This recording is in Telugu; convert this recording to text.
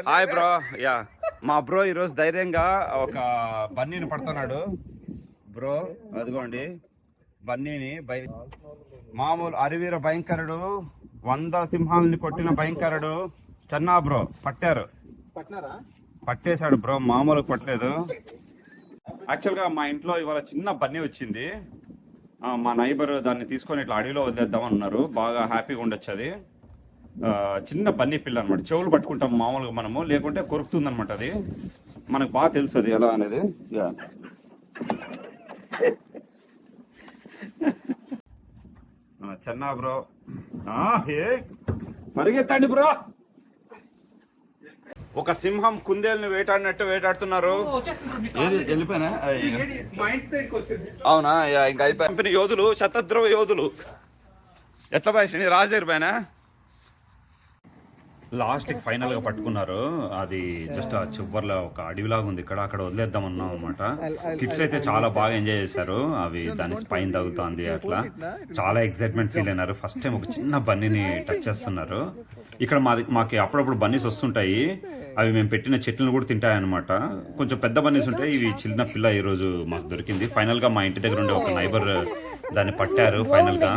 Hi bro. యా మా బ్రో ఈరోజు ధైర్యంగా ఒక బన్నీని పడుతున్నాడు బ్రో. అదిగోండి బన్నీని. మామూలు అరివీర భయంకరుడు, 100 సింహాలని కొట్టిన భయంకరుడు చెన్నా బ్రో పట్టేశాడు బ్రో. మామూలు పట్టలేదు. యాక్చువల్గా మా ఇంట్లో ఇవాళ చిన్న బన్నీ వచ్చింది. మా నైబర్ దాన్ని తీసుకొని ఇట్లా అడవిలో వదిలేద్దామని ఉన్నారు. బాగా హ్యాపీగా ఉండొచ్చు. అది చిన్న బన్నీ పిల్ల అనమాట. చెవులు పట్టుకుంటాం మామూలుగా మనము, లేకుంటే కొరుకుతుంది అనమాట. అది మనకు బాగా తెలుసు అది ఎలా అనేది. చెన్నా బ్రో పరిగెత్తండి బ్రో. ఒక సింహం కుందేలుని వేటాడినట్టు వేటాడుతున్నారు. ఏది వెళ్ళిపోయినా? అవునా? ఇంకా అయిపోయి కంపెనీ యోధులు, శతద్రవ యోధులు. ఎట్లా బాయ్ రాజేరు పైన లాస్ట్కి ఫైనల్ గా పట్టుకున్నారు. అది జస్ట్ ఆ చివరిలో ఒక అడవిలాగా ఉంది, ఇక్కడ అక్కడ వదిలేద్దాం అన్నాం అనమాట. కిడ్స్ అయితే చాలా బాగా ఎంజాయ్ చేశారు. అవి దాని స్పైన్ తగ్గుతుంది, అట్లా చాలా ఎక్సైట్మెంట్ ఫీల్ అయినారు. ఫస్ట్ టైం ఒక చిన్న బన్నీని టచ్ చేస్తున్నారు. ఇక్కడ మాకు అప్పుడప్పుడు బన్నీస్ వస్తుంటాయి. అవి మేము పెట్టిన చెట్లను కూడా తింటాయి అనమాట. కొంచెం పెద్ద బన్నీస్ ఉంటాయి. ఇవి చిన్న పిల్ల ఈ రోజు మాకు దొరికింది. ఫైనల్ గా మా ఇంటి దగ్గర ఉండే ఒక నైబర్ దాన్ని పట్టారు ఫైనల్ గా.